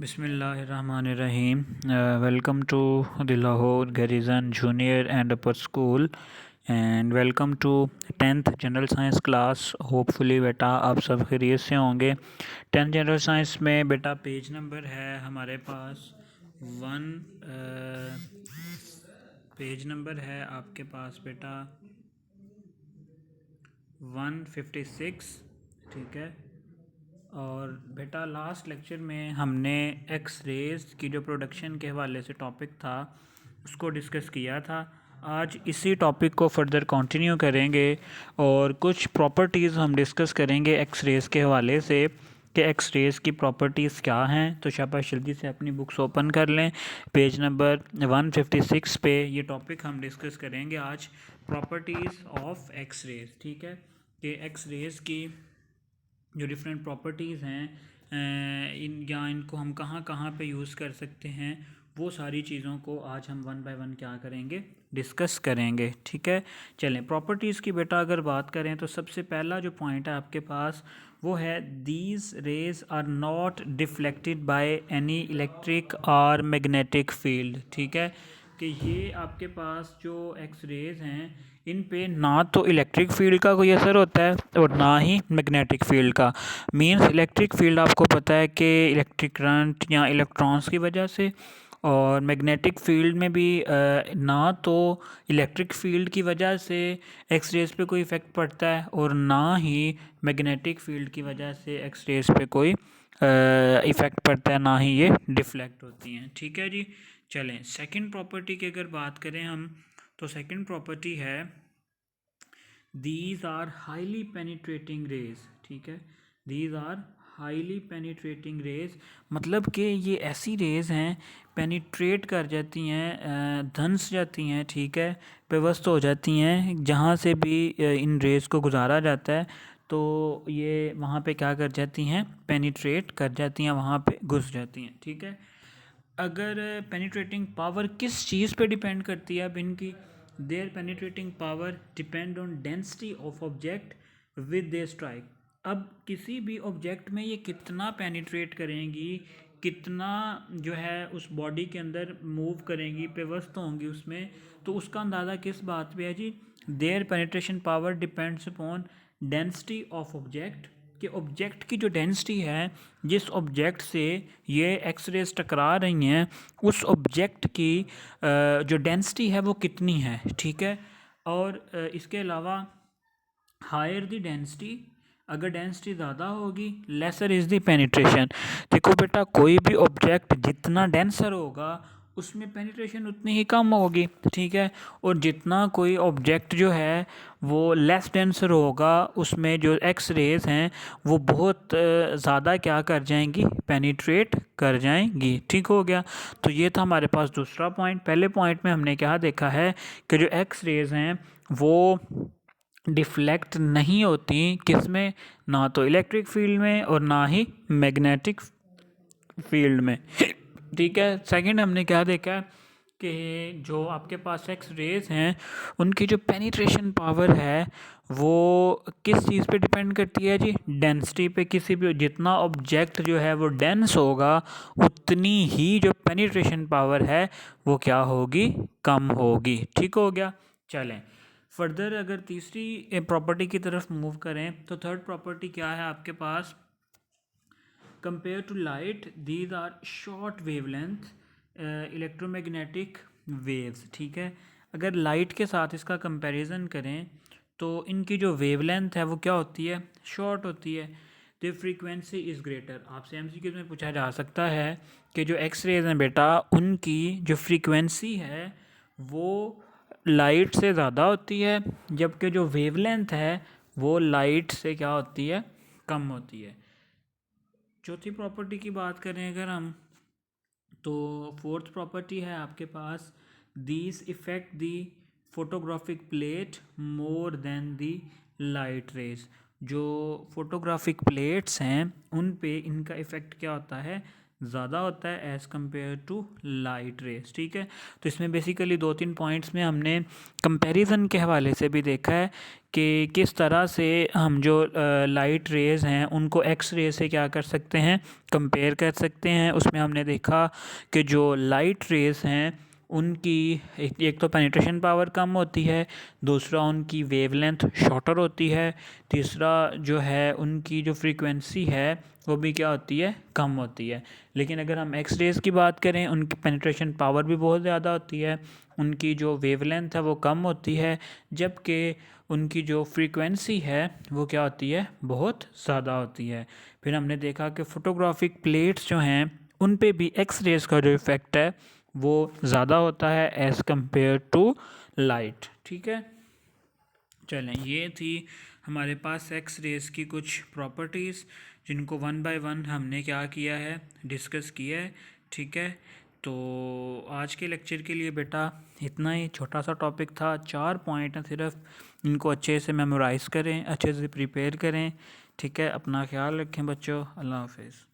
Bismillahirrahmanirrahim. Welcome to the Lahore Garrison Junior and Upper School and welcome to 10th General Science class. Hopefully बेटा आप सब खैरियत से होंगे। 10th General Science में बेटा पेज नंबर है हमारे पास वन पेज नंबर है आपके पास बेटा 156। ठीक है। और बेटा लास्ट लेक्चर में हमने एक्स रेज की जो प्रोडक्शन के हवाले से टॉपिक था उसको डिस्कस किया था। आज इसी टॉपिक को फर्दर कंटिन्यू करेंगे और कुछ प्रॉपर्टीज़ हम डिस्कस करेंगे एक्स रेज के हवाले से कि एक्स रेज की प्रॉपर्टीज़ क्या हैं। तो शाबाश जल्दी से अपनी बुक्स ओपन कर लें। पेज नंबर 156 पे ये टॉपिक हम डिस्कस करेंगे आज, प्रॉपर्टीज़ ऑफ एक्स रेज। ठीक है कि एक्स रेज की जो डिफरेंट प्रॉपर्टीज़ हैं इनको हम कहाँ कहाँ पे यूज़ कर सकते हैं, वो सारी चीज़ों को आज हम वन बाय वन क्या करेंगे, डिस्कस करेंगे। ठीक है। चलें प्रॉपर्टीज़ की बेटा अगर बात करें तो सबसे पहला जो पॉइंट है आपके पास वो है these rays are not deflected by any electric और मैग्नेटिक फील्ड। ठीक है कि ये आपके पास जो एक्स रेज हैं इन पे ना तो इलेक्ट्रिक फील्ड का कोई असर होता है और ना ही मैग्नेटिक फील्ड का। मींस इलेक्ट्रिक फील्ड आपको पता है कि इलेक्ट्रिक करंट या इलेक्ट्रॉन्स की वजह से, और मैग्नेटिक फील्ड में भी ना तो इलेक्ट्रिक फील्ड की वजह से एक्स रेज पे कोई इफ़ेक्ट पड़ता है और ना ही मैग्नेटिक फील्ड की वजह से एक्स रेज पे कोई इफ़ेक्ट पड़ता है, ना ही ये डिफ्लेक्ट होती हैं। ठीक है जी। चलें सेकंड प्रॉपर्टी की अगर बात करें हम तो सेकंड प्रॉपर्टी है these are highly penetrating rays. ठीक है, these are highly penetrating rays मतलब कि ये ऐसी रेज हैं पेनिट्रेट कर जाती हैं, धंस जाती हैं। ठीक है, पेवस्त हो जाती हैं, जहाँ से भी इन रेज को गुजारा जाता है तो ये वहाँ पे क्या कर जाती हैं, पेनिट्रेट कर जाती हैं, वहाँ पे घुस जाती हैं। ठीक है। अगर पेनिट्रेटिंग पावर किस चीज़ पे डिपेंड करती है अब इनकी, their penetrating power depend on density of object with they strike. अब किसी भी ऑब्जेक्ट में ये कितना पेनिट्रेट करेंगी, कितना जो है उस बॉडी के अंदर मूव करेंगी, पेवस्त होंगी उसमें, तो उसका अंदाज़ा किस बात पे है जी, their penetration power depends upon density of object कि ऑब्जेक्ट की जो डेंसिटी है, जिस ऑब्जेक्ट से ये एक्स रेज टकरा रही हैं उस ऑब्जेक्ट की जो डेंसिटी है वो कितनी है। ठीक है। और इसके अलावा हायर द डेंसिटी, अगर डेंसिटी ज़्यादा होगी लेसर इज़ द पेनिट्रेशन। देखो बेटा कोई भी ऑब्जेक्ट जितना डेंसर होगा उसमें पेनिट्रेशन उतनी ही कम होगी। ठीक है। और जितना कोई ऑब्जेक्ट जो है वो लेस डेंसर होगा उसमें जो एक्स रेज हैं वो बहुत ज़्यादा क्या कर जाएंगी, पेनिट्रेट कर जाएंगी। ठीक हो गया। तो ये था हमारे पास दूसरा पॉइंट। पहले पॉइंट में हमने क्या देखा है कि जो एक्स रेज हैं वो डिफ्लेक्ट नहीं होती किस में, ना तो इलेक्ट्रिक फील्ड में और ना ही मैग्नेटिक फील्ड में। ठीक है। सेकंड हमने क्या देखा कि जो आपके पास एक्स रेज हैं उनकी जो पेनिट्रेशन पावर है वो किस चीज़ पे डिपेंड करती है जी, डेंसिटी पे। किसी भी जितना ऑब्जेक्ट जो है वो डेंस होगा उतनी ही जो पेनिट्रेशन पावर है वो क्या होगी, कम होगी। ठीक हो गया। चलें फर्दर अगर तीसरी प्रॉपर्टी की तरफ मूव करें तो थर्ड प्रॉपर्टी क्या है आपके पास, compare to light these are short wavelength electromagnetic waves. ठीक है। अगर लाइट के साथ इसका कंपैरिजन करें तो इनकी जो वेवलेंथ है वो क्या होती है, शॉर्ट होती है। The frequency is greater. आपसे एमसीक्यूज़ में पूछा जा सकता है कि जो एक्स रेज हैं बेटा उनकी जो फ्रीक्वेंसी है वो लाइट से ज़्यादा होती है, जबकि जो वेवलेंथ है वो लाइट से क्या होती है, कम होती है। चौथी प्रॉपर्टी की बात करें अगर हम तो फोर्थ प्रॉपर्टी है आपके पास these effect the photographic plate more than the light rays. जो फोटोग्राफिक प्लेट्स हैं उन पे इनका इफ़ेक्ट क्या होता है, ज़्यादा होता है as compared to light rays. ठीक है, तो इसमें बेसिकली 2-3 पॉइंट्स में हमने कंपैरिजन के हवाले से भी देखा है कि किस तरह से हम जो लाइट रेज़ हैं उनको एक्स रे से क्या कर सकते हैं, कंपेयर कर सकते हैं। उसमें हमने देखा कि जो लाइट रेज़ हैं उनकी एक तो पेनिट्रेशन पावर कम होती है, दूसरा उनकी वेवलेंथ शॉर्टर होती है, तीसरा जो है उनकी जो फ्रीक्वेंसी है वो भी क्या होती है, कम होती है। लेकिन अगर हम एक्स रेज़ की बात करें उनकी पेनिट्रेशन पावर भी बहुत ज़्यादा होती है, उनकी जो वेवलेंथ है वो कम होती है, जबकि उनकी जो फ्रीक्वेंसी है वो क्या होती है, बहुत ज़्यादा होती है। फिर हमने देखा कि फोटोग्राफिक प्लेट्स जो हैं उन पे भी एक्स रेज़ का जो इफ़ेक्ट है वो ज़्यादा होता है एज़ कम्पेयर टू लाइट। ठीक है, चलें, ये थी हमारे पास एक्स रेज़ की कुछ प्रॉपर्टीज़ जिनको वन बाय वन हमने क्या किया है, डिस्कस किया है। ठीक है, तो आज के लेक्चर के लिए बेटा इतना ही, छोटा सा टॉपिक था, 4 पॉइंट हैं सिर्फ, इनको अच्छे से मेमोराइज़ करें, अच्छे से प्रिपेयर करें। ठीक है, अपना ख्याल रखें बच्चों, अल्लाह हाफिज़।